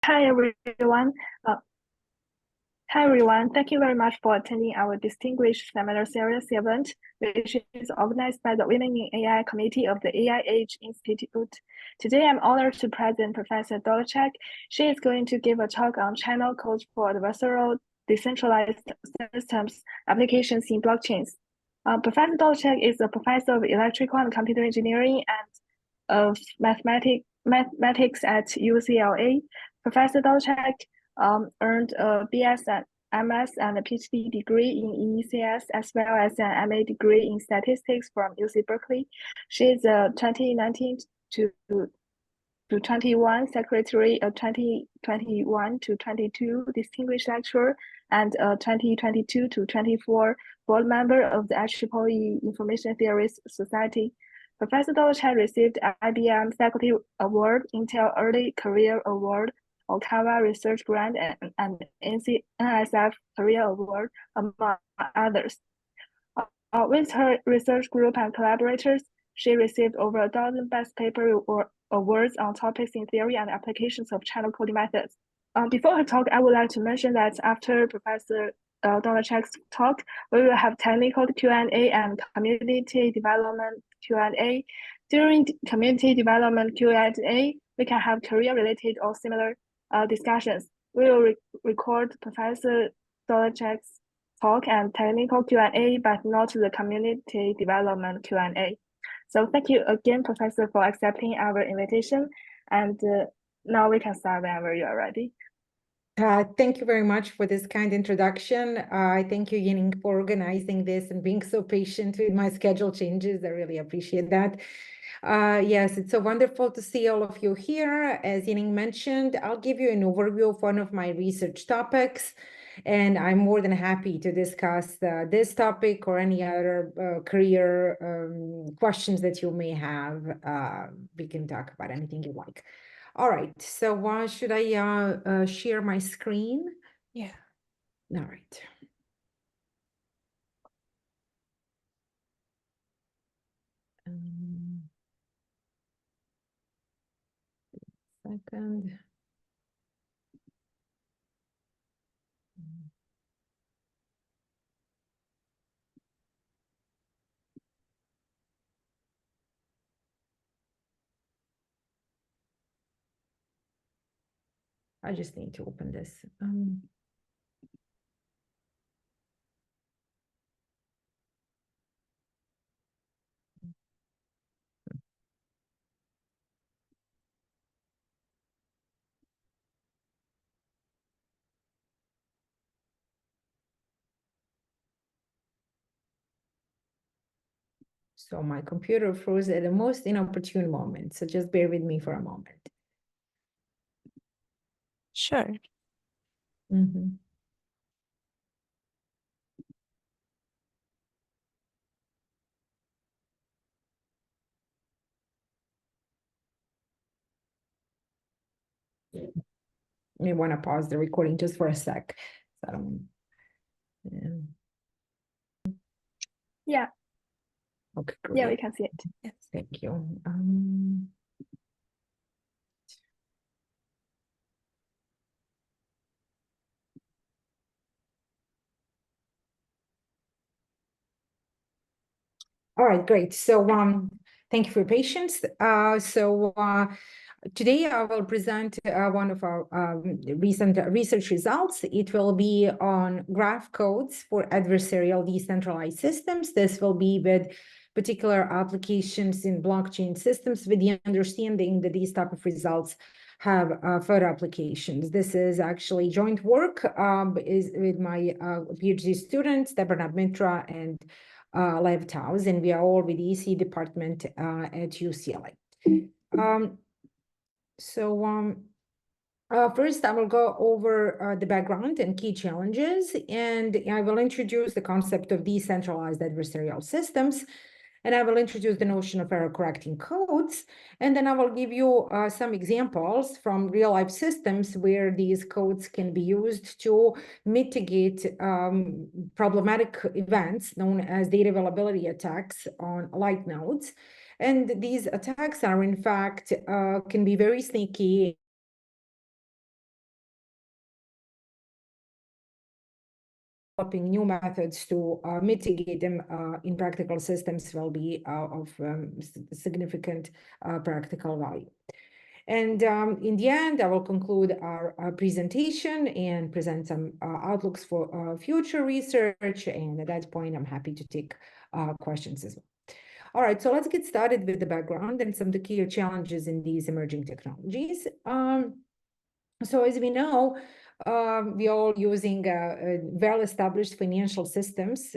Hi everyone. Uh, Hi everyone. Thank you very much for attending our distinguished seminar series event, which is organized by the Women in AI Committee of the AI Age Institute. Today, I'm honored to present Professor Dolecek. She is going to give a talk on channel codes for adversarial decentralized systems applications in blockchains. Professor Dolecek is a professor of electrical and computer engineering and of mathematics at UCLA. Professor Dolecek earned a BS and MS and a PhD degree in ECS, as well as an MA degree in statistics from UC Berkeley. She is a 2019 to 21 secretary, a 2021 to 22 distinguished lecturer, and a 2022 to 24 board member of the IEEE Information Theories Society. Professor Dolecek received IBM Faculty Award, Intel Early Career Award, Okawa Research Grant, and NSF Career Award, among others. With her research group and collaborators, she received over 1,000 best paper awards on topics in theory and applications of channel coding methods. Before her talk, I would like to mention that after Professor Dolecek's talk, we will have technical Q&A and community development Q&A. During community development Q&A, we can have career-related or similar discussions. We will record Professor Dolecek's talk and technical Q&A, but not the community development Q&A. So thank you again, Professor, for accepting our invitation. And now we can start whenever you are ready. Thank you very much for this kind introduction. I thank you, Yining, for organizing this and being so patient with my schedule changes. I really appreciate that. Yes, it's so wonderful to see all of you here. As Yining mentioned, I'll give you an overview of one of my research topics, and I'm more than happy to discuss this topic or any other career questions that you may have. We can talk about anything you like. All right, so should I share my screen? Yeah. All right. Second. I just need to open this. So my computer froze at the most inopportune moment. So just bear with me for a moment. Sure. Mm-hmm. You want to pause the recording just for a sec. So I don't, Yeah. Okay, great. Yeah, we can see it. Yes, thank you. All right, great. So thank you for your patience. Today I will present one of our recent research results. It will be on graph codes for adversarial decentralized systems. This will be with particular applications in blockchain systems, with the understanding that these type of results have further applications. This is actually joint work is with my PhD students, Deborah Mitra and Lev Taus, and we are all with the EC department at UCLA. First, I will go over the background and key challenges, and I will introduce the concept of decentralized adversarial systems, and I will introduce the notion of error correcting codes, and then I will give you some examples from real-life systems where these codes can be used to mitigate problematic events known as data availability attacks on light nodes. And these attacks are, in fact, can be very sneaky developing new methods to mitigate them in practical systems will be of significant practical value. And in the end, I will conclude our presentation and present some outlooks for future research. And at that point, I'm happy to take questions as well. All right, so let's get started with the background and some of the key challenges in these emerging technologies. So as we know, we are all using well-established financial systems,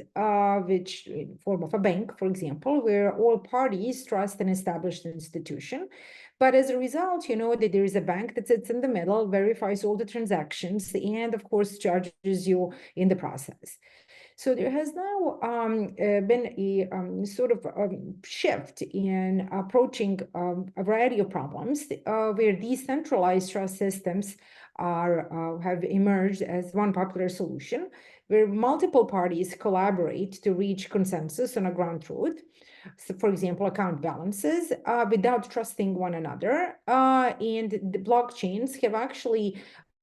which in form of a bank, for example, where all parties trust an established institution. But as a result, you know that there is a bank that sits in the middle, verifies all the transactions, and of course charges you in the process. So there has now been a sort of shift in approaching a variety of problems where decentralized trust systems have emerged as one popular solution, where multiple parties collaborate to reach consensus on a ground truth. So, for example, account balances without trusting one another. And the blockchains have actually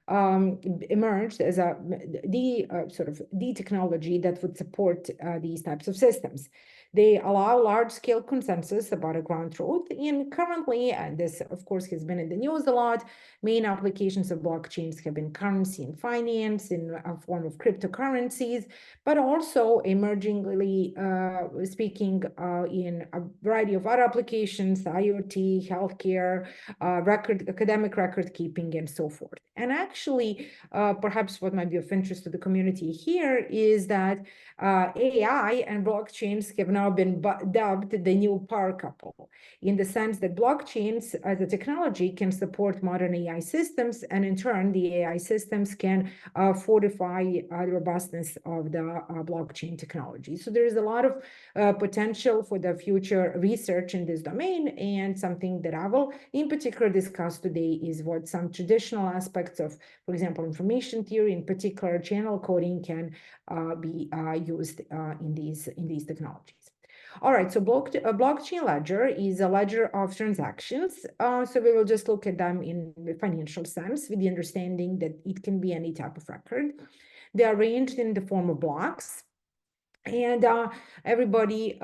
emerged as the technology that would support these types of systems. They allow large-scale consensus about a ground truth, and currently, and this of course has been in the news a lot, main applications of blockchains have been currency and finance in a form of cryptocurrencies, but also emergingly speaking in a variety of other applications, IoT, healthcare, academic record keeping, and so forth. And actually, perhaps what might be of interest to the community here is that AI and blockchains have now been dubbed the new power couple, in the sense that blockchains as a technology can support modern AI systems, and in turn, the AI systems can fortify the robustness of the blockchain technology. So there is a lot of potential for the future research in this domain, and something that I will in particular discuss today is what some traditional aspects of, for example, information theory, in particular channel coding, can be used in these technologies. All right, so a blockchain ledger is a ledger of transactions. So we will just look at them in the financial sense, with the understanding that it can be any type of record. They are arranged in the form of blocks. And everybody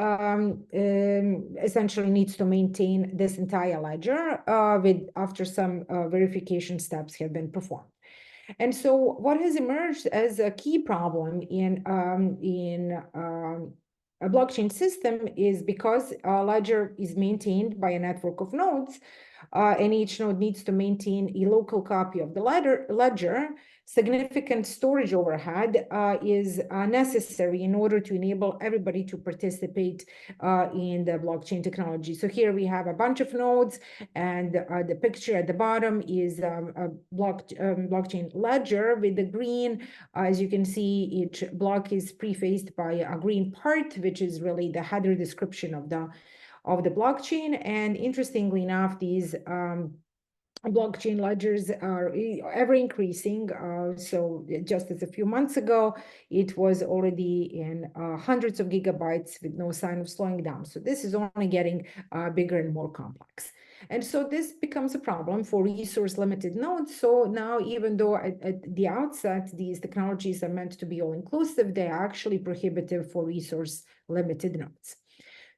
essentially needs to maintain this entire ledger after some verification steps have been performed. And so what has emerged as a key problem in a blockchain system is, because a ledger is maintained by a network of nodes, and each node needs to maintain a local copy of the ledger, significant storage overhead is necessary in order to enable everybody to participate in the blockchain technology. So here we have a bunch of nodes, and the picture at the bottom is a blockchain ledger with the green. As you can see, each block is prefaced by a green part, which is really the header description of the blockchain. And interestingly enough, these blockchain ledgers are ever increasing. So just as a few months ago, it was already in hundreds of gigabytes with no sign of slowing down. So this is only getting bigger and more complex. And so this becomes a problem for resource limited nodes. So now, even though at the outset, these technologies are meant to be all inclusive, they are actually prohibitive for resource limited nodes.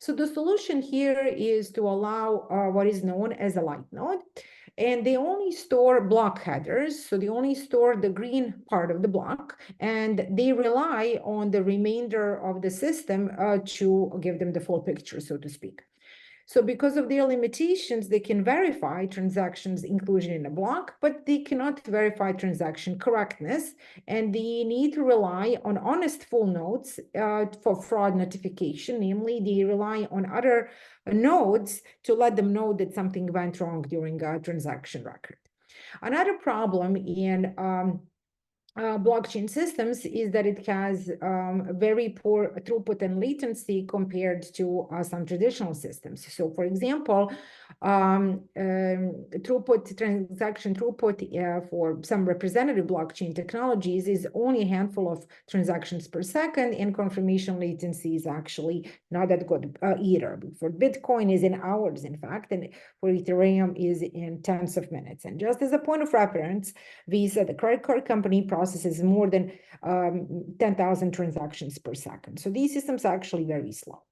So the solution here is to allow what is known as a light node. And they only store block headers. So they only store the green part of the block, and they rely on the remainder of the system to give them the full picture, so to speak. So because of their limitations, they can verify transactions inclusion in a block, but they cannot verify transaction correctness, and they need to rely on honest full nodes for fraud notification. Namely, they rely on other nodes to let them know that something went wrong during a transaction record. Another problem in blockchain systems is that it has very poor throughput and latency compared to some traditional systems. So, for example, transaction throughput for some representative blockchain technologies is only a handful of transactions per second, and confirmation latency is actually not that good either. For Bitcoin is in hours, in fact, and for Ethereum is in tens of minutes. And just as a point of reference, Visa, the credit card company, processes processes more than 10,000 transactions per second. So these systems are actually very slow.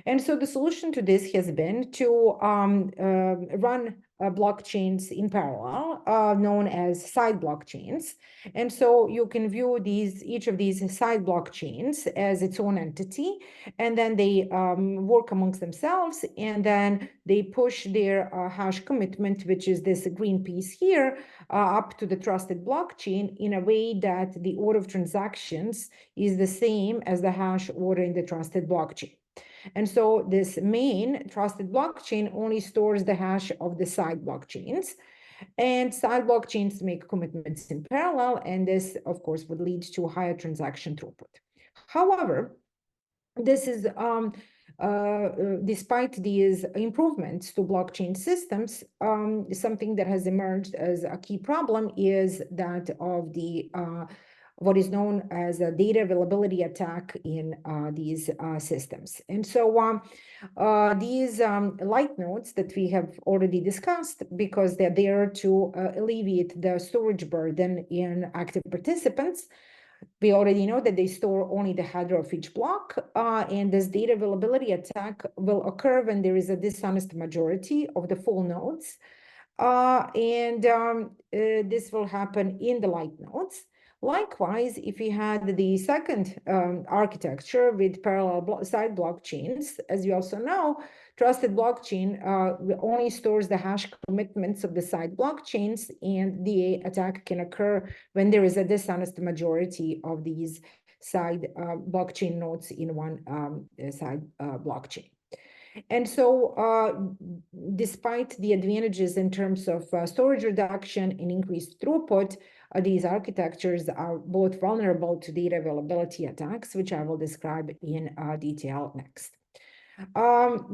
And so the solution to this has been to run blockchains in parallel, known as side blockchains. And so you can view each of these side blockchains as its own entity, and then they work amongst themselves, and then they push their hash commitment, which is this green piece here, up to the trusted blockchain in a way that the order of transactions is the same as the hash order in the trusted blockchain. And so this main trusted blockchain only stores the hash of the side blockchains, and side blockchains make commitments in parallel, and this, of course, would lead to higher transaction throughput. However, this is despite these improvements to blockchain systems, something that has emerged as a key problem is that of the what is known as a data availability attack in these systems. And so these light nodes that we have already discussed, because they're there to alleviate the storage burden in active participants, we already know that they store only the header of each block, and this data availability attack will occur when there is a dishonest majority of the full nodes. This will happen in the light nodes. Likewise, if we had the second architecture with parallel side blockchains, as you also know, trusted blockchain only stores the hash commitments of the side blockchains, and the attack can occur when there is a dishonest majority of these side blockchain nodes in one side blockchain. And so despite the advantages in terms of storage reduction and increased throughput, these architectures are both vulnerable to data availability attacks, which I will describe in detail next.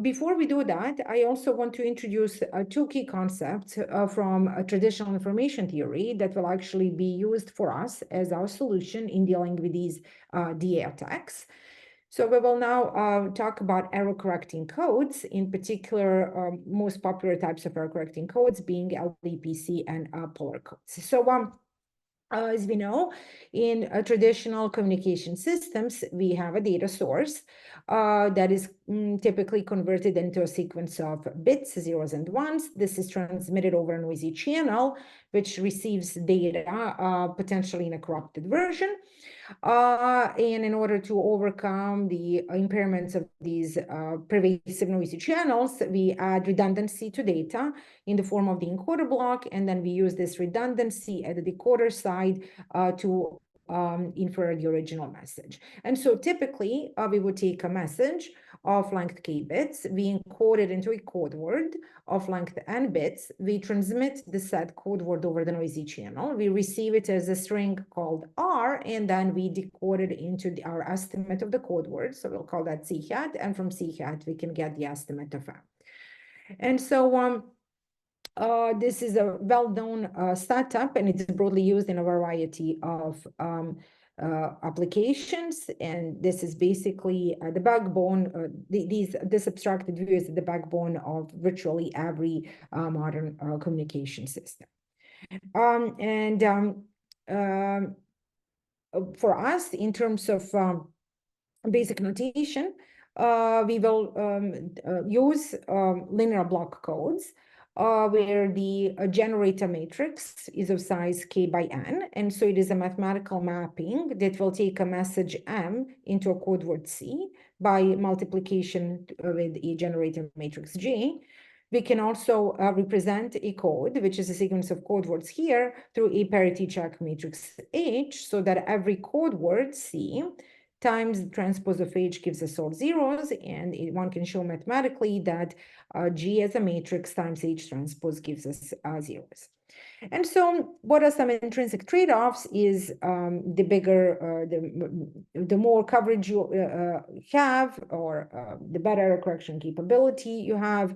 Before we do that, I also want to introduce two key concepts from traditional information theory that will actually be used for us as our solution in dealing with these DA attacks. So we will now talk about error correcting codes, in particular, most popular types of error correcting codes being LDPC and polar codes. So as we know, in traditional communication systems, we have a data source that is typically converted into a sequence of bits, zeros and ones. This is transmitted over a noisy channel, which receives data potentially in a corrupted version. And in order to overcome the impairments of these pervasive noisy channels, we add redundancy to data in the form of the encoder block, and then we use this redundancy at the decoder side to infer the original message. And so typically, we would take a message of length k bits, we encode it into a code word of length n bits, we transmit the said code word over the noisy channel, we receive it as a string called R, and then we decode it into our estimate of the code word, so we'll call that C hat, and from C hat we can get the estimate of M. And so this is a well-known setup, and it's broadly used in a variety of applications, and this is basically the backbone. This abstracted view is the backbone of virtually every modern communication system. For us, in terms of basic notation, we will use linear block codes, where the generator matrix is of size k by n. And so it is a mathematical mapping that will take a message M into a code word C by multiplication with a generator matrix J. We can also represent a code, which is a sequence of code words here, through a parity check matrix H, so that every code word C times the transpose of H gives us all zeros, and one can show mathematically that G as a matrix times H transpose gives us zeros. And so what are some intrinsic trade-offs is the bigger, the more coverage you have, or the better correction capability you have,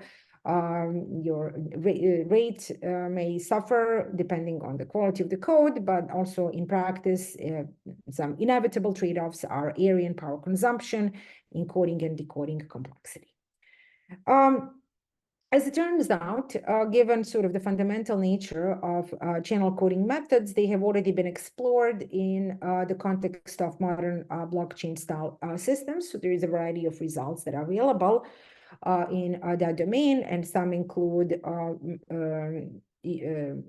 your rate may suffer depending on the quality of the code, but also in practice, some inevitable trade-offs are area and power consumption, encoding and decoding complexity. As it turns out, given sort of the fundamental nature of channel coding methods, they have already been explored in the context of modern blockchain style systems. So there is a variety of results that are available in that domain, and some include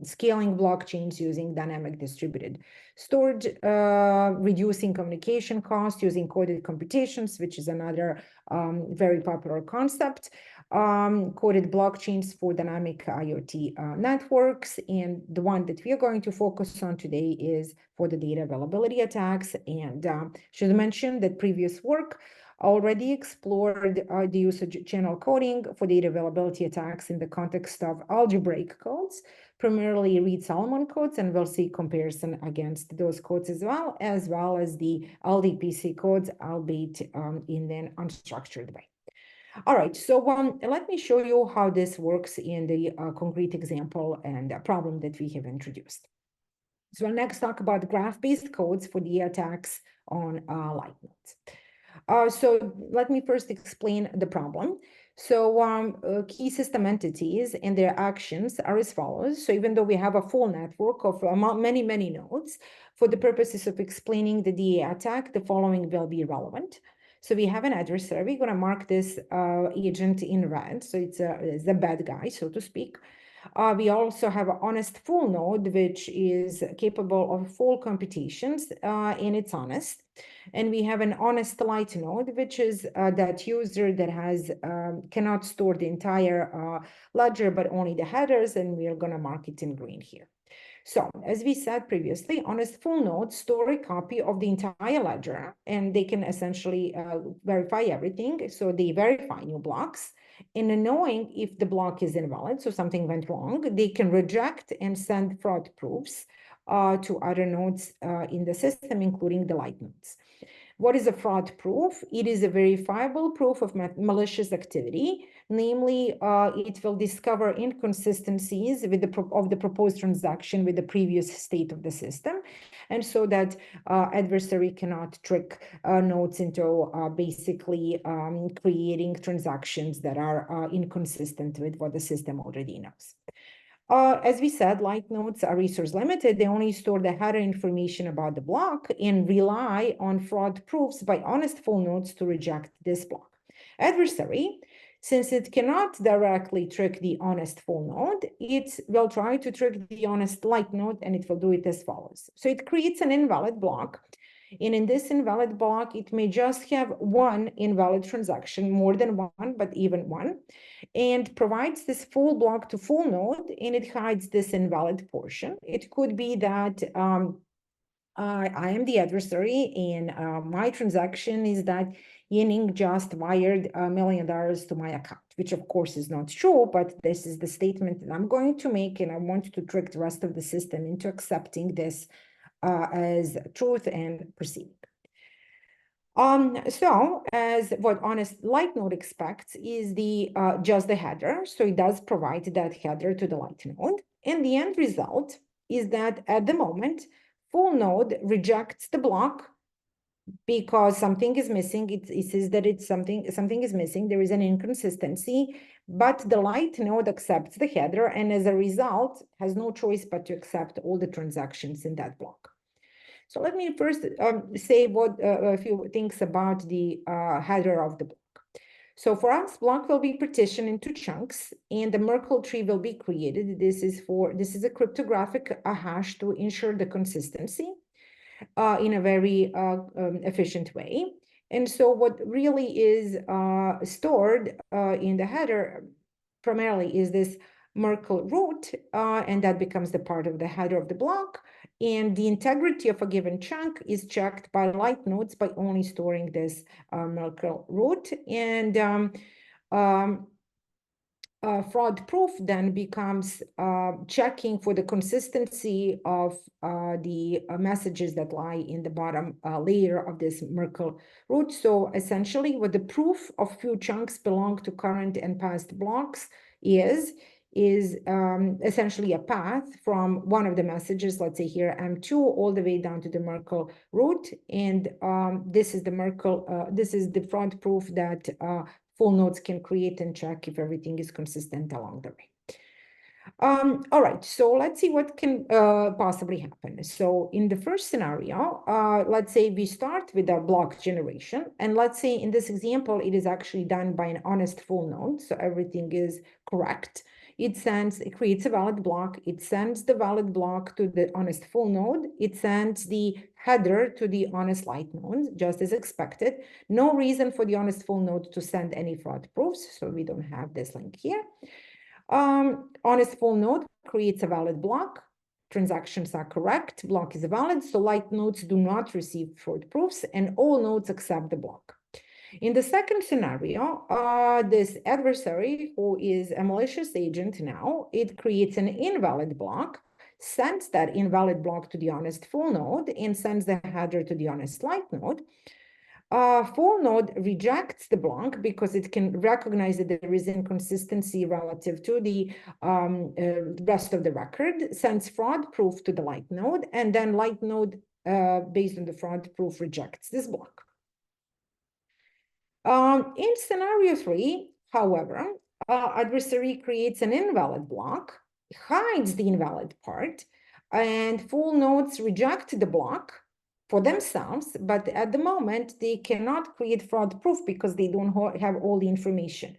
scaling blockchains using dynamic distributed storage, reducing communication costs using coded computations, which is another very popular concept, coded blockchains for dynamic IoT networks. And the one that we are going to focus on today is for the data availability attacks. And should mention that previous work already explored the use of channel coding for data availability attacks in the context of algebraic codes, primarily Reed-Solomon codes, and we'll see comparison against those codes as well as the LDPC codes, albeit in an unstructured way. All right, so let me show you how this works in the concrete example and problem that we have introduced. So I'll next talk about graph-based codes for the attacks on light nodes. So let me first explain the problem. So key system entities and their actions are as follows. So even though we have a full network of many, many nodes, for the purposes of explaining the DA attack, the following will be relevant. So we have an adversary. We're going to mark this agent in red. So it's the bad guy, so to speak. We also have an honest full node, which is capable of full computations, and it's honest. And we have an honest light node, which is that user that has cannot store the entire ledger, but only the headers, and we are going to mark it in green here. So as we said previously, honest full nodes store a copy of the entire ledger, and they can essentially verify everything. So they verify new blocks. And knowing if the block is invalid, so something went wrong, they can reject and send fraud proofs to other nodes in the system, including the light nodes. What is a fraud proof? It is a verifiable proof of malicious activity. Namely, it will discover inconsistencies with the proposed transaction with the previous state of the system. And so that adversary cannot trick nodes into basically creating transactions that are inconsistent with what the system already knows. As we said, light nodes are resource limited. They only store the header information about the block and rely on fraud proofs by honest full nodes to reject this block. Adversary, since it cannot directly trick the honest full node, it will try to trick the honest light node, and it will do it as follows. So it creates an invalid block. And in this invalid block, it may just have one invalid transaction, more than one, but even one, and provides this full block to full node, and it hides this invalid portion. It could be that I am the adversary, and my transaction is that Yining just wired $1 million to my account, which of course is not true, but this is the statement that I'm going to make, and I want to trick the rest of the system into accepting this as truth and proceeding. So as what honest light node expects is the just the header. So it does provide that header to the light node. And the end result is that at the moment, full node rejects the block because something is missing. It says that it's something is missing. There is an inconsistency, but the light node accepts the header, and as a result, has no choice but to accept all the transactions in that block. So let me first say a few things about the header of the block. So for us, block will be partitioned into chunks, and the Merkle tree will be created. This is a cryptographic hash to ensure the consistency in a very efficient way. And so what really is stored in the header primarily is this Merkle root, and that becomes the part of the header of the block. And the integrity of a given chunk is checked by light nodes by only storing this Merkle root. And fraud proof then becomes checking for the consistency of the messages that lie in the bottom layer of this Merkle root. So essentially what the proof of few chunks belong to current and past blocks is essentially a path from one of the messages, let's say here M2, all the way down to the Merkle root. And this is the Merkle, this is the fraud proof that full nodes can create and check if everything is consistent along the way. All right, so let's see what can possibly happen. So in the first scenario, let's say we start with a block generation, and let's say in this example, it is actually done by an honest full node, so everything is correct. It creates a valid block, it sends the valid block to the honest full node, it sends the header to the honest light node, just as expected. No reason for the honest full node to send any fraud proofs, so we don't have this link here. Honest full node creates a valid block. Transactions are correct. Block is valid. So light nodes do not receive fraud proofs, and all nodes accept the block. In the second scenario, this adversary, who is a malicious agent now, it creates an invalid block, sends that invalid block to the honest full node, and sends the header to the honest light node. Full node rejects the block because it can recognize that there is inconsistency relative to the rest of the record, sends fraud proof to the light node, and then light node, based on the fraud proof, rejects this block. In scenario 3, however, adversary creates an invalid block, hides the invalid part, and full nodes reject the block for themselves, but at the moment, they cannot create fraud proof because they don't have all the information.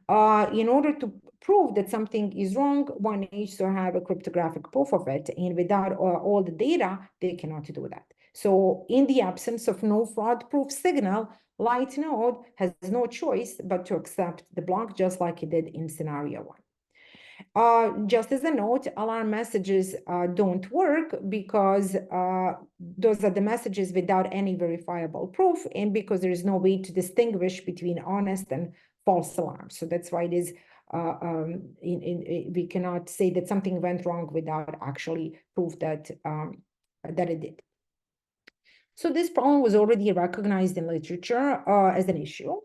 In order to prove that something is wrong, one needs to have a cryptographic proof of it, and without all the data, they cannot do that. So in the absence of no fraud proof signal, light node has no choice but to accept the block, just like it did in scenario 1. Just as a note, alarm messages don't work because those are the messages without any verifiable proof, and because there is no way to distinguish between honest and false alarms. So that's why it is we cannot say that something went wrong without actually proof that that it did. So this problem was already recognized in literature as an issue,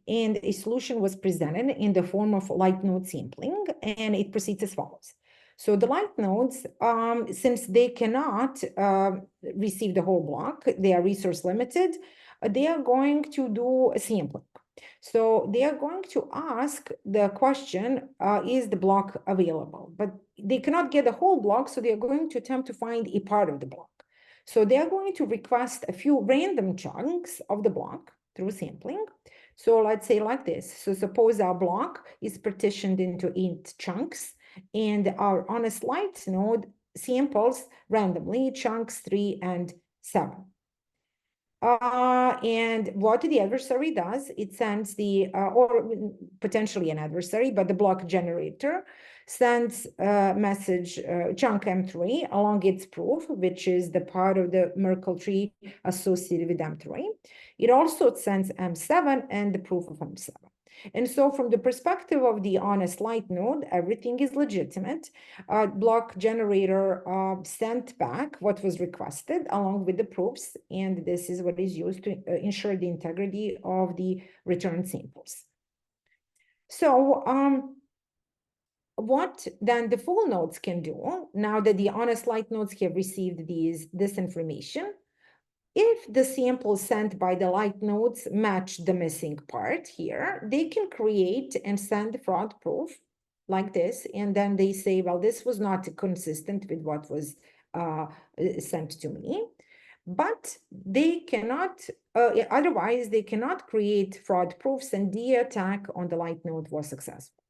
and a solution was presented in the form of light node sampling, and it proceeds as follows. So the light nodes, since they cannot receive the whole block, they are resource limited, they are going to do a sampling. So they are going to ask the question, is the block available? But they cannot get the whole block, so they are going to attempt to find a part of the block. So they are going to request a few random chunks of the block through sampling. So let's say like this. So suppose our block is partitioned into 8 chunks, and our honest light node samples randomly chunks 3 and 7. And what the adversary does, it sends the, or potentially an adversary, but the block generator sends a message, chunk M3 along its proof, which is the part of the Merkle tree associated with M3. It also sends M7 and the proof of M7. And so from the perspective of the honest light node, everything is legitimate. Block generator sent back what was requested along with the proofs, and this is what is used to ensure the integrity of the return samples. So what then the full nodes can do, now that the honest light nodes have received this information, if the samples sent by the light nodes match the missing part here, they can create and send fraud proof like this. And then they say, well, this was not consistent with what was sent to me. But they cannot, otherwise they cannot create fraud proofs, and the attack on the light node was successful.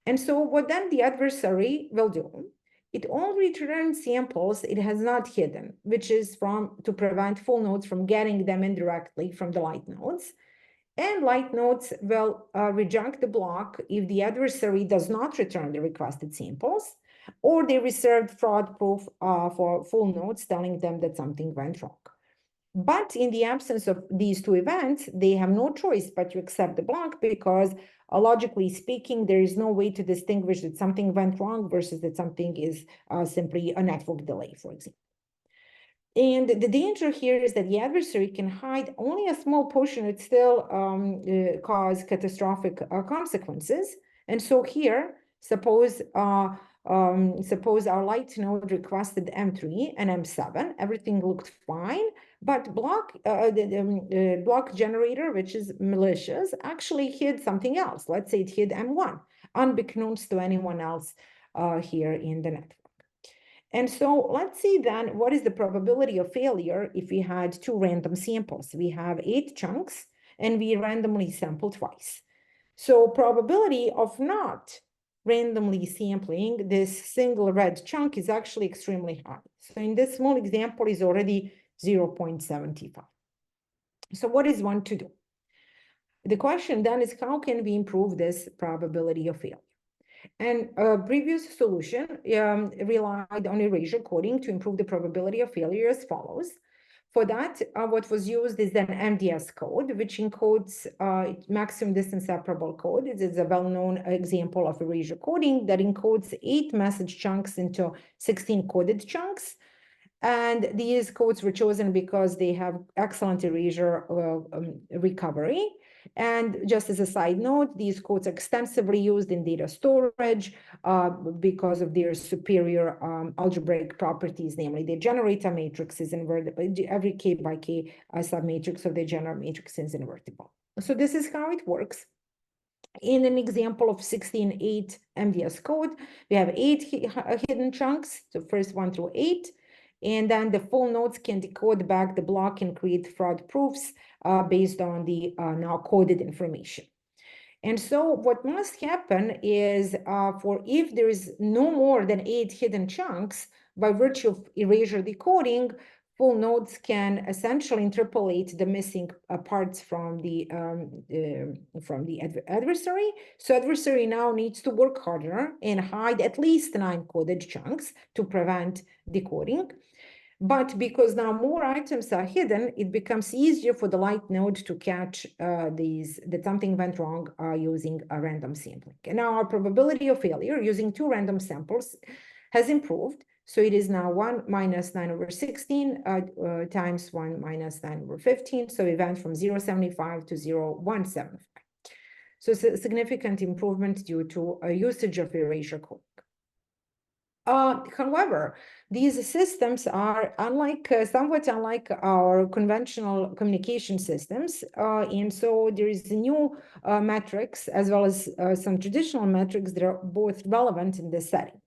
And so what then the adversary will do, it only returns samples it has not hidden, which is to prevent full nodes from getting them indirectly from the light nodes. And light nodes will reject the block if the adversary does not return the requested samples, or they reserved fraud proof for full nodes telling them that something went wrong. But in the absence of these two events, they have no choice but to accept the block because logically speaking, there is no way to distinguish that something went wrong versus that something is simply a network delay, for example. And the danger here is that the adversary can hide only a small portion and still cause catastrophic consequences. And so here, suppose Suppose our light node requested M3 and M7, everything looked fine, but the block generator, which is malicious, actually hid something else. Let's say it hid M1, unbeknownst to anyone else here in the network. And so let's see then, what is the probability of failure if we had two random samples? We have 8 chunks and we randomly sample twice. So probability of not randomly sampling this single red chunk is actually extremely high. So in this small example is already 0.75. So what is one to do? The question then is, how can we improve this probability of failure? And a previous solution relied on erasure coding to improve the probability of failure as follows. For that, what was used is an MDS code, which encodes maximum distance separable code. It is a well-known example of erasure coding that encodes 8 message chunks into 16 coded chunks. And these codes were chosen because they have excellent erasure recovery. And just as a side note, these codes are extensively used in data storage because of their superior algebraic properties, namely they generate a matrix is invertible. Every k by k submatrix of the general matrix is invertible. So this is how it works. In an example of 16:8 MDS code, we have 8 hidden chunks, so first 1 through 8. And then the full nodes can decode back the block and create fraud proofs based on the now coded information. And so what must happen is for if there is no more than 8 hidden chunks, by virtue of erasure decoding, full nodes can essentially interpolate the missing parts from the adversary. So adversary now needs to work harder and hide at least 9 coded chunks to prevent decoding. But because now more items are hidden, it becomes easier for the light node to catch that something went wrong using a random sampling. And now our probability of failure using 2 random samples has improved. So it is now 1 minus 9 over 16 times 1 minus 9 over 15. So we went from 0.75 to 0.175. So it's a significant improvement due to a usage of erasure coding. However, these systems are somewhat unlike our conventional communication systems. And so there is new metrics as well as some traditional metrics that are both relevant in this setting.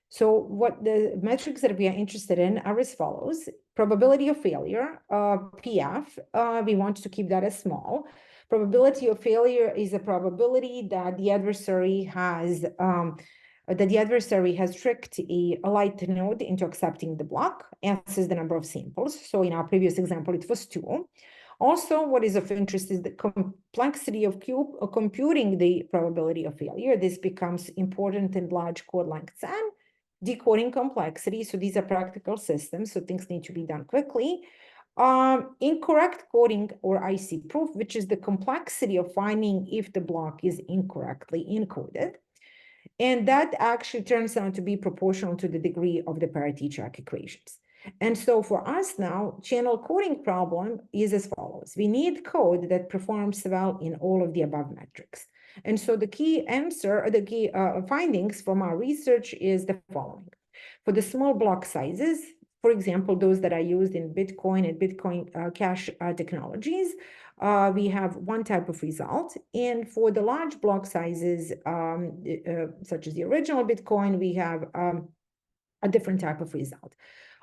So what the metrics that we are interested in are as follows. Probability of failure, PF, we want to keep that as small. Probability of failure is a probability that the adversary has tricked a light node into accepting the block, S is the number of samples. So in our previous example, it was 2. Also, what is of interest is the complexity of computing the probability of failure. This becomes important in large code lengths and decoding complexity. So these are practical systems, so things need to be done quickly. Incorrect coding or IC proof, which is the complexity of finding if the block is incorrectly encoded. And that actually turns out to be proportional to the degree of the parity check equations. And so for us now, channel coding problem is as follows. We need code that performs well in all of the above metrics. And so the key findings from our research is the following. For the small block sizes, for example, those that are used in Bitcoin and Bitcoin Cash technologies, we have one type of result. And for the large block sizes, such as the original Bitcoin, we have a different type of result.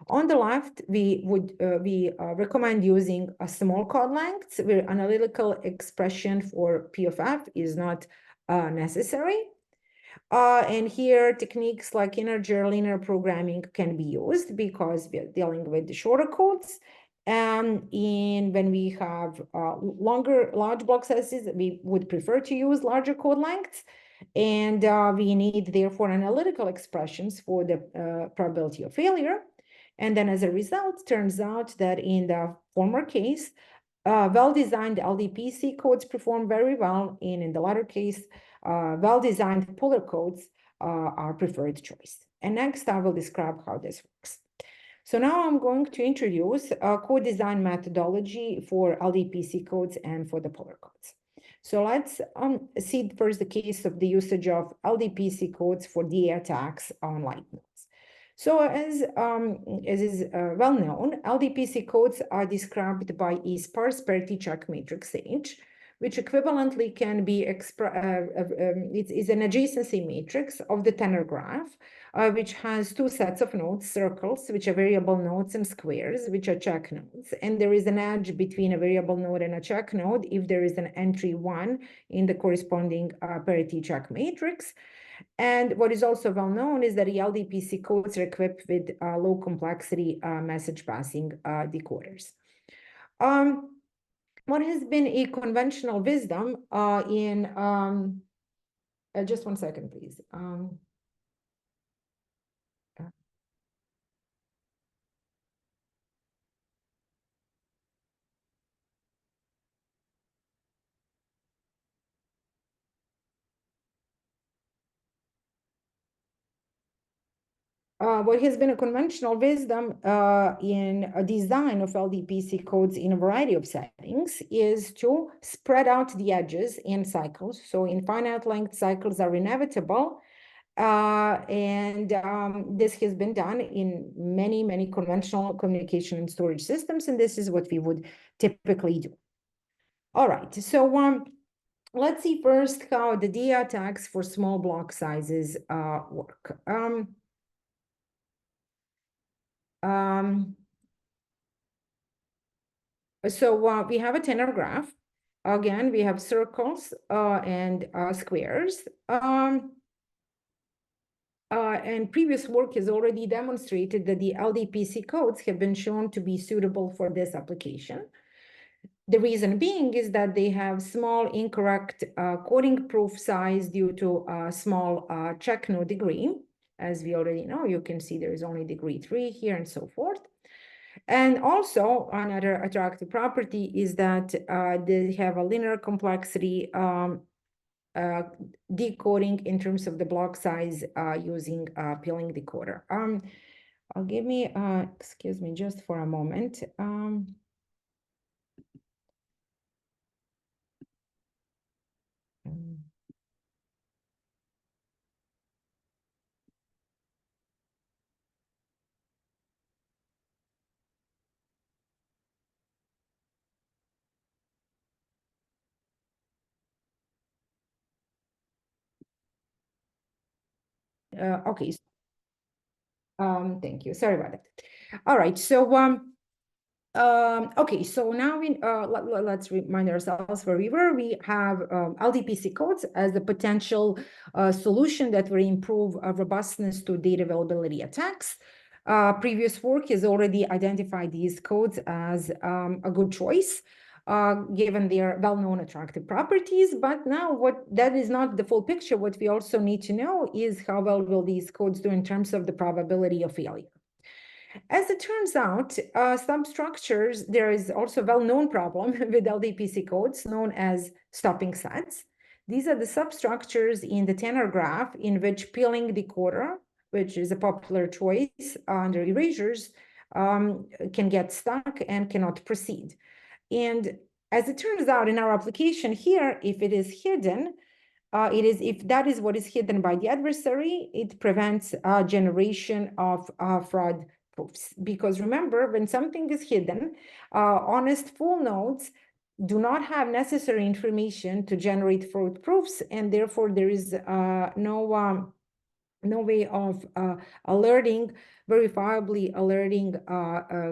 On the left, we recommend using a small code lengths where analytical expression for P of F is not necessary. And here techniques like integer linear programming can be used because we are dealing with the shorter codes. And when we have large block sizes, we would prefer to use larger code lengths. And we need, therefore, analytical expressions for the probability of failure. And then as a result, turns out that in the former case, well-designed LDPC codes perform very well. And in the latter case, well-designed polar codes are preferred choice. And next, I will describe how this works. So now I'm going to introduce a code design methodology for LDPC codes and for the polar codes. So let's see first the case of the usage of LDPC codes for DA attacks on light nodes. So as is well known, LDPC codes are described by a sparse parity check matrix H, which equivalently can be it's an adjacency matrix of the tenor graph, which has two sets of nodes, circles, which are variable nodes, and squares, which are check nodes. And there is an edge between a variable node and a check node if there is an entry 1 in the corresponding parity check matrix. And what is also well known is that the LDPC codes are equipped with low complexity message passing decoders. What has been a conventional wisdom in just one second, please. What has been a conventional wisdom in a design of LDPC codes in a variety of settings is to spread out the edges in cycles. So infinite length cycles are inevitable. This has been done in many, many conventional communication and storage systems, and this is what we would typically do. All right, so let's see first how the DA attacks for small block sizes work. So we have a tenor graph. Again, we have circles and squares. And previous work has already demonstrated that the LDPC codes have been shown to be suitable for this application. The reason being is that they have small incorrect coding proof size due to a small check node degree. As we already know, you can see there is only degree 3 here and so forth. And also another attractive property is that they have a linear complexity decoding in terms of the block size using peeling decoder. Give me, excuse me, just for a moment. Okay. Thank you. Sorry about that. All right. So okay, so now let's remind ourselves where we were. We have LDPC codes as a potential solution that will improve robustness to data availability attacks. Previous work has already identified these codes as a good choice, given their well-known attractive properties. But now that is not the full picture. What we also need to know is how well will these codes do in terms of the probability of failure. As it turns out, some structures, there is also a well-known problem with LDPC codes known as stopping sets. These are the substructures in the tenor graph in which peeling decoder, which is a popular choice under erasures, can get stuck and cannot proceed. And as it turns out in our application here, if it is hidden, if that is what is hidden by the adversary, it prevents generation of fraud proofs. Because remember, when something is hidden, honest full nodes do not have necessary information to generate fraud proofs, and therefore there is no way of verifiably alerting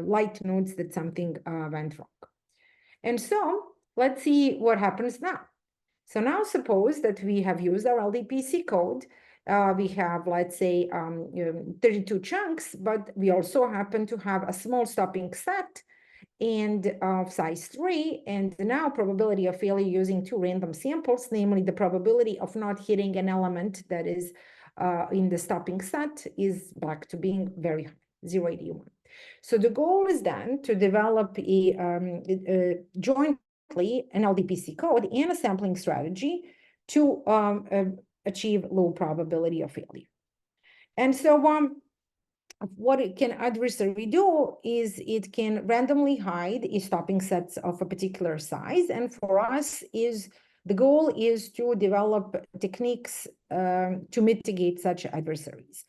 light nodes that something went wrong. And so let's see what happens now. So now suppose that we have used our LDPC code. We have, let's say, 32 chunks, but we also happen to have a small stopping set and of size 3. And now probability of failure using 2 random samples, namely the probability of not hitting an element that is in the stopping set is back to being very high, 0.81. So the goal is then to develop a joint an LDPC code and a sampling strategy to achieve low probability of failure. And so what can adversary do is it can randomly hide stopping sets of a particular size, and for us is The goal is to develop techniques to mitigate such adversaries.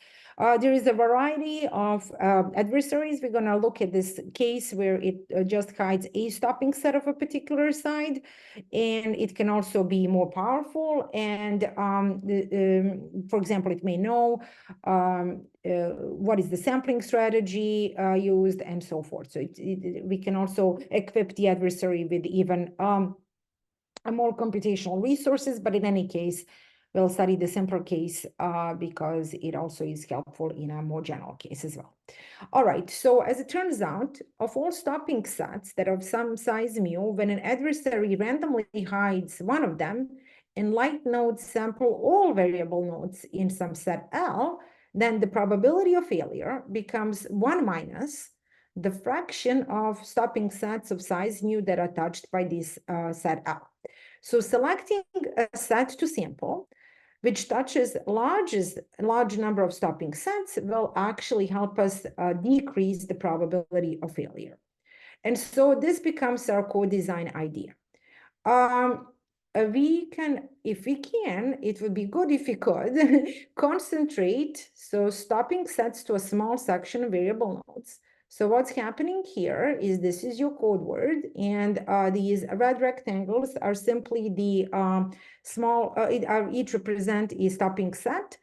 There is a variety of adversaries. We're going to look at this case where it just hides a stopping set of a particular side, and it can also be more powerful. And for example, it may know what is the sampling strategy used and so forth. So we can also equip the adversary with even more computational resources, but in any case, we'll study the simpler case because it also is helpful in a more general case as well. All right, so as it turns out, of all stopping sets that are of some size mu, when an adversary randomly hides one of them and light nodes sample all variable nodes in some set L, then the probability of failure becomes 1 minus the fraction of stopping sets of size mu that are touched by this set L. So selecting a set to sample, which touches large number of stopping sets, will actually help us decrease the probability of failure. And so this becomes our co-design idea. We can, if we can, it would be good if we could concentrate, so stopping sets to a small section of variable nodes. So what's happening here is this is your code word, and these red rectangles are simply the small, each represent a stopping set.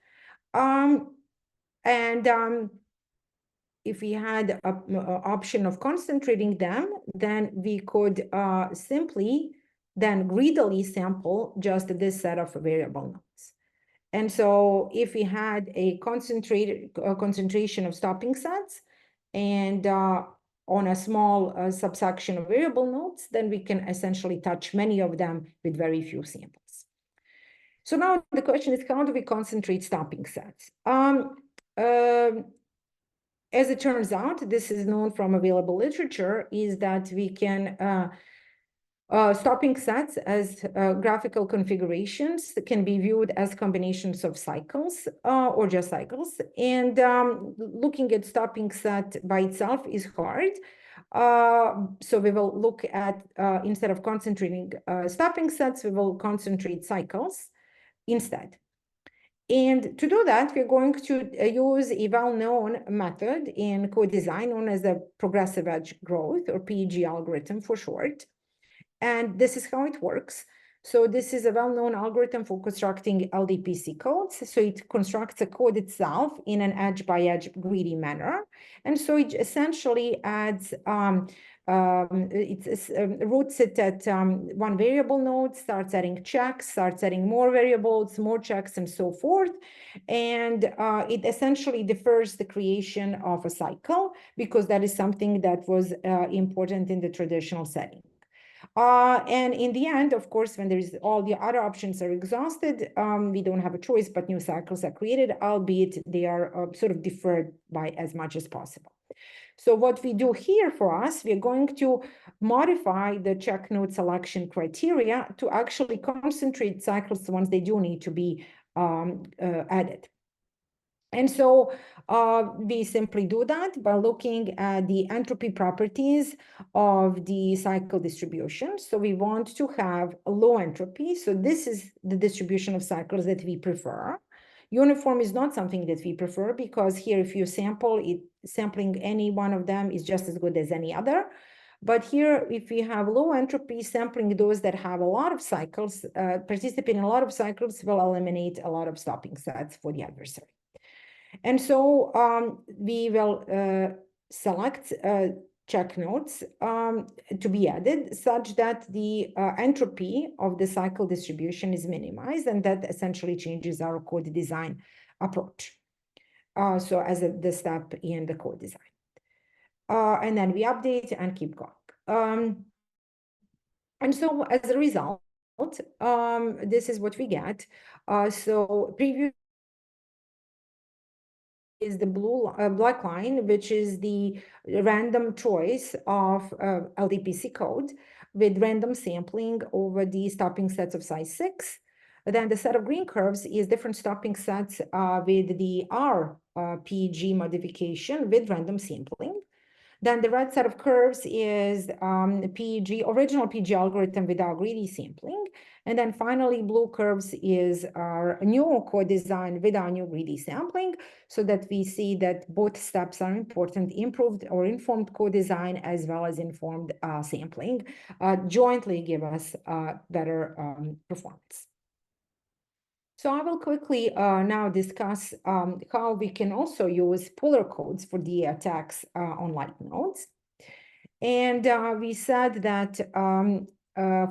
If we had an option of concentrating them, then we could simply then greedily sample just this set of variable nodes. And so if we had a concentrated concentration of stopping sets and on a small subsection of variable nodes, then we can essentially touch many of them with very few samples. So now the question is, how do we concentrate stopping sets? As it turns out, this is known from available literature, is that we can stopping sets as graphical configurations can be viewed as combinations of cycles or just cycles. And looking at stopping set by itself is hard. So we will look at, instead of concentrating stopping sets, we will concentrate cycles instead. And to do that, we're going to use a well-known method in co-design known as the progressive edge growth, or PEG algorithm for short. And this is how it works. So this is a well-known algorithm for constructing LDPC codes. So it constructs a code itself in an edge-by-edge greedy manner. And so it essentially adds, roots it at one variable node, starts adding checks, starts adding more variables, more checks, and so forth. And it essentially defers the creation of a cycle because that is something that was important in the traditional setting. And in the end, of course, when there's all the other options are exhausted, we don't have a choice, but new cycles are created, albeit they are sort of deferred by as much as possible. So what we do here for us, we're going to modify the check node selection criteria to actually concentrate cycles once they do need to be added. And so we simply do that by looking at the entropy properties of the cycle distribution. So we want to have a low entropy. So this is the distribution of cycles that we prefer. Uniform is not something that we prefer because here, if you sample it, sampling any one of them is just as good as any other. But here, if we have low entropy, sampling those that have a lot of cycles, participate in a lot of cycles, will eliminate a lot of stopping sets for the adversary. And so we will select check nodes to be added such that the entropy of the cycle distribution is minimized, and that essentially changes our code design approach. So as the step in the code design. And then we update and keep going. And so as a result, this is what we get. So preview is the black line, which is the random choice of LDPC code with random sampling over the stopping sets of size 6. Then the set of green curves is different stopping sets with the R PEG modification with random sampling. Then the red set of curves is PG, original PG algorithm without greedy sampling. And then finally, blue curves is our new co-design without new greedy sampling, so that we see that both steps are important. Improved or informed co-design as well as informed sampling jointly give us better performance. So I will quickly now discuss how we can also use polar codes for the attacks on light nodes. And we said that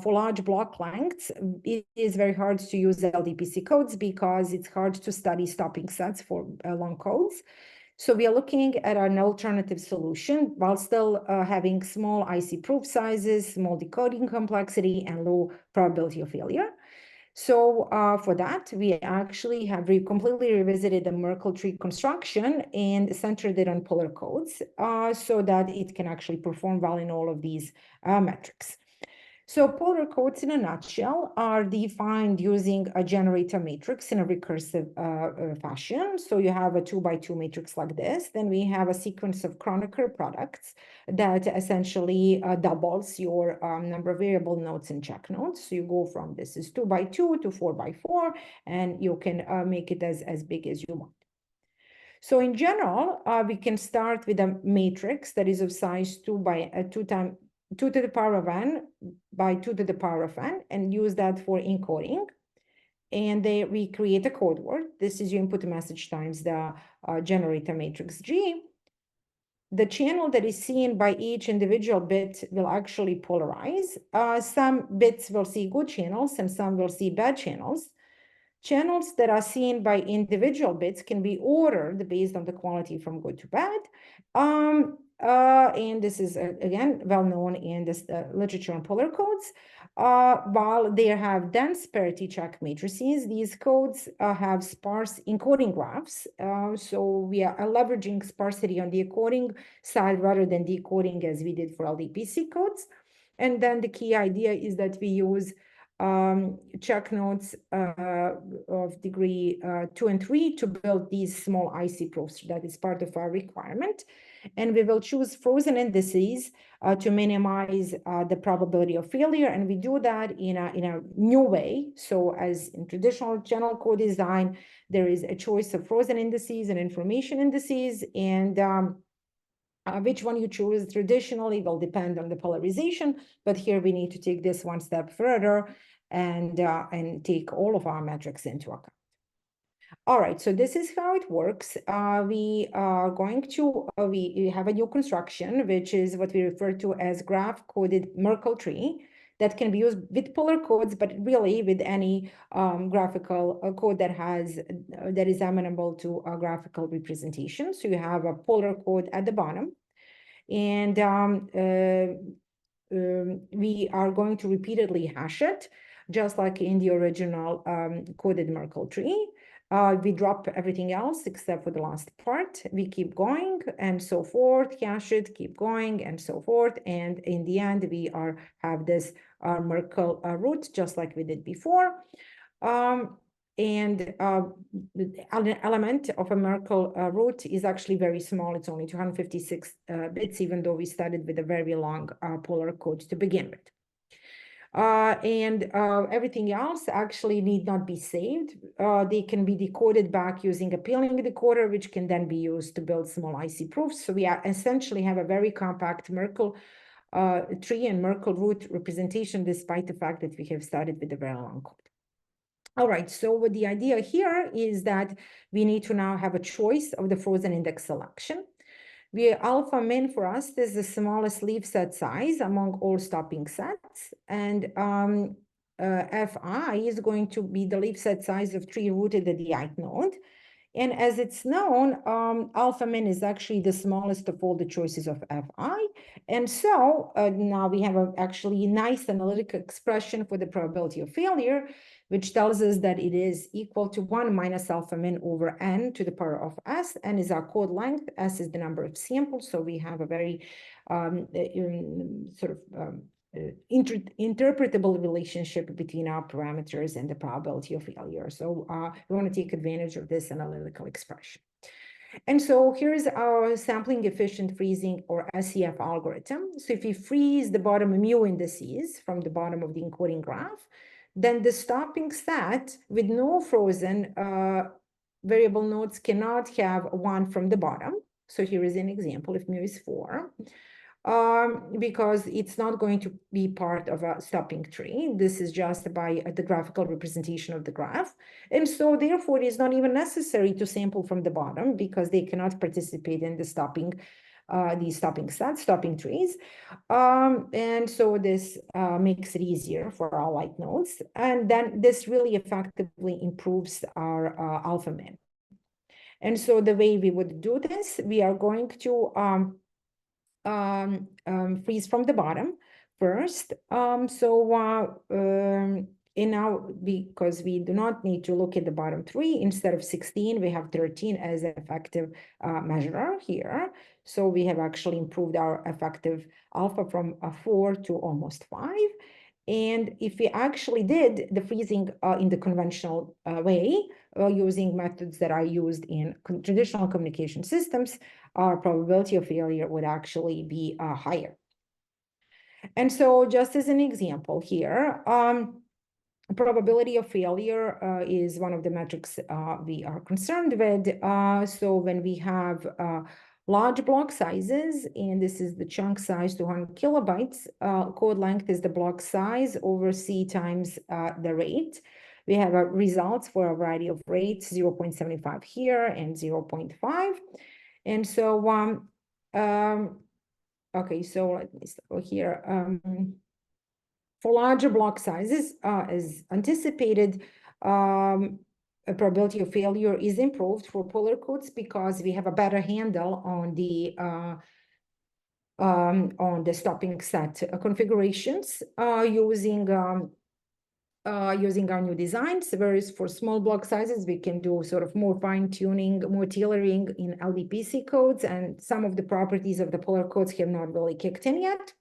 for large block lengths, it is very hard to use LDPC codes because it's hard to study stopping sets for long codes. So we are looking at an alternative solution while still having small IC proof sizes, small decoding complexity, and low probability of failure. So for that, we actually have completely revisited the Merkle tree construction and centered it on polar codes so that it can actually perform well in all of these metrics. So polar codes in a nutshell are defined using a generator matrix in a recursive fashion. So you have a 2x2 matrix like this. Then we have a sequence of Kronecker products that essentially doubles your number of variable nodes and check nodes. So you go from this is 2x2 to 4x4, and you can make it as big as you want. So in general, we can start with a matrix that is of size 2 to the power of n by 2 to the power of n, and use that for encoding. And we create a code word. This is your input message times the generator matrix G. The channel that is seen by each individual bit will actually polarize. Some bits will see good channels and some will see bad channels. Channels that are seen by individual bits can be ordered based on the quality from good to bad. And this is, again, well known in this literature on polar codes. While they have dense parity check matrices, these codes have sparse encoding graphs. So we are leveraging sparsity on the encoding side rather than decoding as we did for LDPC codes. And then the key idea is that we use check nodes of degree 2 and 3 to build these small IC proofs. That is part of our requirement. And we will choose frozen indices to minimize the probability of failure. And we do that in a new way. So as in traditional channel code design, there is a choice of frozen indices and information indices. And which one you choose traditionally will depend on the polarization, but here we need to take this one step further and take all of our metrics into account. All right, so this is how it works. We are going to, we have a new construction, which is what we refer to as graph-coded Merkle tree that can be used with polar codes, but really with any graphical code that is amenable to a graphical representation. So you have a polar code at the bottom, and we are going to repeatedly hash it, just like in the original coded Merkle tree. We drop everything else except for the last part. We keep going and so forth, hash it, keep going and so forth. And in the end, we have this Merkle root, just like we did before. And the element of a Merkle root is actually very small. It's only 256 bits, even though we started with a very long polar code to begin with. Everything else actually need not be saved. They can be decoded back using a peeling decoder, which can then be used to build small IC proofs. So we essentially have a very compact Merkle tree and Merkle root representation, despite the fact that we have started with a very long code. All right, so what the idea here is that we need to now have a choice of the frozen index selection. Alpha min for us is the smallest leaf set size among all stopping sets, and Fi is going to be the leaf set size of tree rooted at the ith node. And as it's known, alpha min is actually the smallest of all the choices of Fi. And so now we have actually nice analytical expression for the probability of failure, which tells us that it is equal to 1 minus alpha min over n to the power of s. N is our code length, s is the number of samples. So we have a very interpretable relationship between our parameters and the probability of failure. So we want to take advantage of this analytical expression. And so here's our sampling efficient freezing or SEF algorithm. So if we freeze the bottom mu indices from the bottom of the encoding graph, then the stopping set with no frozen variable nodes cannot have one from the bottom. So here is an example if mu is 4. Because it's not going to be part of a stopping tree. This is just by the graphical representation of the graph. And so therefore, it is not even necessary to sample from the bottom because they cannot participate in the stopping sets, stopping trees. And so this makes it easier for our light nodes. And then this really effectively improves our alpha min. And so the way we would do this, we are going to freeze from the bottom first. And now, because we do not need to look at the bottom 3, instead of 16, we have 13 as an effective measurer here. So we have actually improved our effective alpha from 4 to almost 5. And if we actually did the freezing in the conventional way, using methods that are used in traditional communication systems, our probability of failure would actually be higher. And so just as an example here, probability of failure is one of the metrics we are concerned with. So when we have large block sizes, and this is the chunk size, 200 kilobytes, code length is the block size over C times the rate. We have results for a variety of rates, 0.75 here and 0.5. And so, okay, so let me start here. For larger block sizes, as anticipated, a probability of failure is improved for polar codes because we have a better handle on the stopping set configurations using our new designs, whereas for small block sizes, we can do sort of more fine-tuning, more tailoring in LDPC codes, and some of the properties of the polar codes have not really kicked in yet.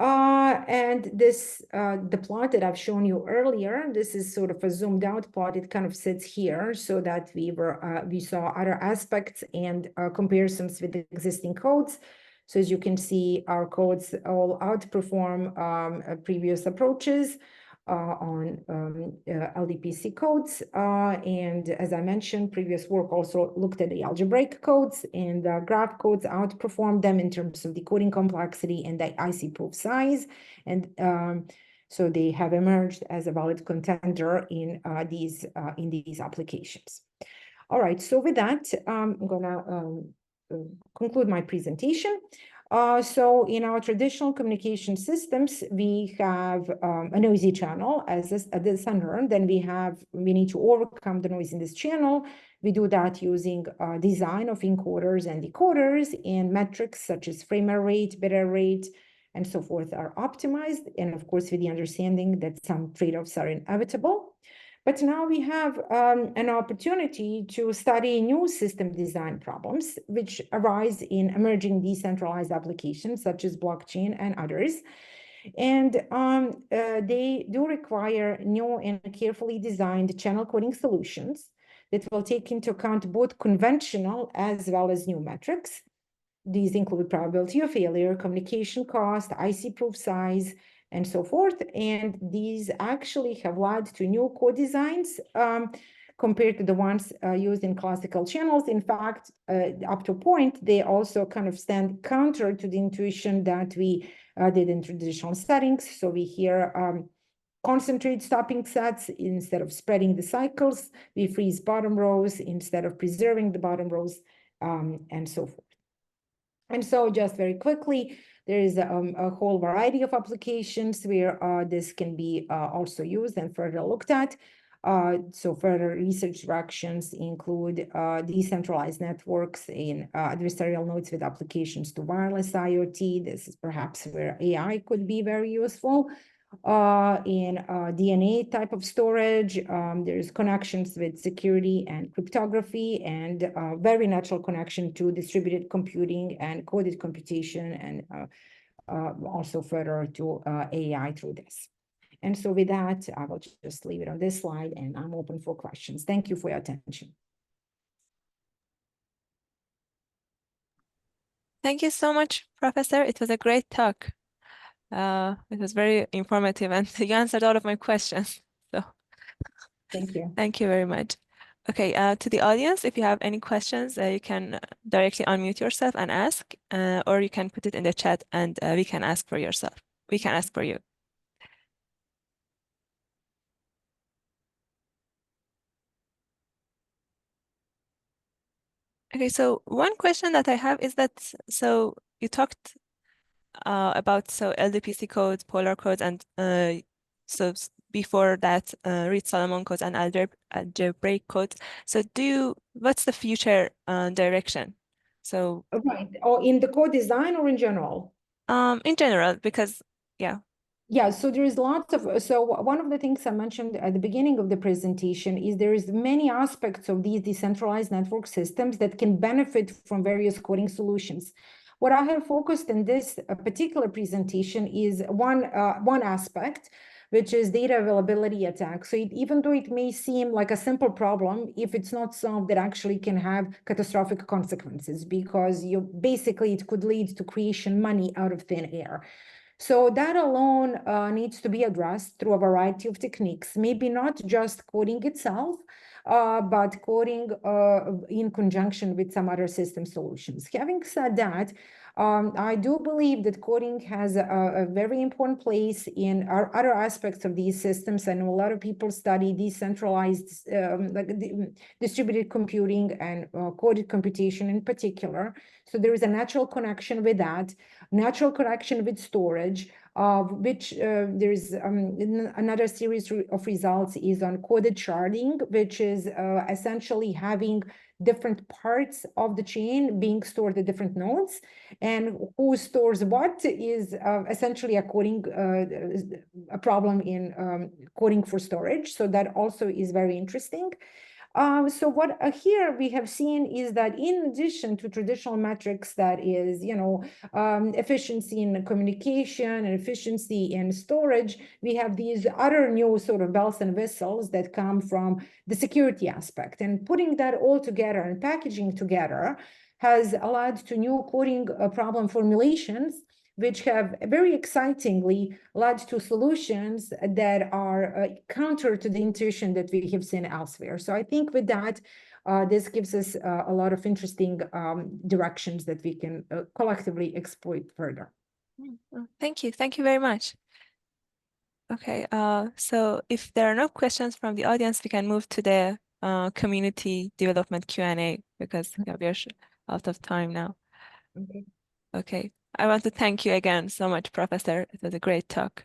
And this, the plot that I've shown you earlier, this is sort of a zoomed out plot. It kind of sits here so that we saw other aspects and comparisons with the existing codes. So as you can see, our codes all outperform previous approaches on LDPC codes. And as I mentioned, previous work also looked at the algebraic codes, and the graph codes outperformed them in terms of decoding complexity and the IC proof size. And so they have emerged as a valid contender in these applications. All right, so with that, I'm gonna conclude my presentation. So in our traditional communication systems, we have a noisy channel at the center. Then we need to overcome the noise in this channel. We do that using design of encoders and decoders, and metrics such as frame rate, bit rate, and so forth are optimized. And of course, with the understanding that some trade-offs are inevitable. But now we have an opportunity to study new system design problems, which arise in emerging decentralized applications, such as blockchain and others. And they do require new and carefully designed channel coding solutions that will take into account both conventional as well as new metrics. These include probability of failure, communication cost, IC proof size, and so forth. And these actually have led to new code designs compared to the ones used in classical channels. In fact, up to a point, they also kind of stand counter to the intuition that we did in traditional settings. So we here concentrate stopping sets instead of spreading the cycles. We freeze bottom rows instead of preserving the bottom rows, and so forth. And so just very quickly, there is a whole variety of applications where this can be also used and further looked at. So further research directions include decentralized networks in adversarial nodes with applications to wireless IoT. This is perhaps where AI could be very useful. In DNA type of storage, there's connections with security and cryptography, and very natural connection to distributed computing and coded computation, and also further to AI through this. And so with that, I will just leave it on this slide, and I'm open for questions. Thank you for your attention. Thank you so much, Professor. It was a great talk. It was very informative and you answered all of my questions. So Thank you. thank you very much. Okay, to the audience, if you have any questions, you can directly unmute yourself and ask, or you can put it in the chat and we can ask for yourself. We can ask for you. Okay, so one question that I have is that, so you talked about LDPC codes, polar codes, and before that, Reed-Solomon codes and algebraic codes. So what's the future direction? So Right. Or in the code design or in general? in general, because yeah. Yeah, so there is lots of, so one of the things I mentioned at the beginning of the presentation is there is many aspects of these decentralized network systems that can benefit from various coding solutions. What I have focused in this particular presentation is one aspect, which is data availability attack. So even though it may seem like a simple problem, if it's not solved, it actually can have catastrophic consequences because basically it could lead to creation money out of thin air. So that alone needs to be addressed through a variety of techniques, maybe not just coding itself, but coding in conjunction with some other system solutions. Having said that, I do believe that coding has a very important place in our other aspects of these systems. I know a lot of people study decentralized, distributed computing and coded computation in particular. So there is a natural connection with that. Natural connection with storage, which there's another series of results is on coded sharding, which is essentially having different parts of the chain being stored at different nodes, and who stores what is essentially a coding a problem in coding for storage. So that also is very interesting. So what here we have seen is that in addition to traditional metrics, that is, efficiency in communication and efficiency in storage, we have these other new sort of bells and whistles that come from the security aspect. And putting that all together and packaging together has allowed to new coding problem formulations, which have very excitingly led to solutions that are counter to the intuition that we have seen elsewhere. So I think with that, this gives us a lot of interesting directions that we can collectively exploit further. Thank you. Thank you very much. Okay, so if there are no questions from the audience, we can move to the community development Q&A because we are out of time now. Okay. Okay, I want to thank you again so much, Professor. It was a great talk.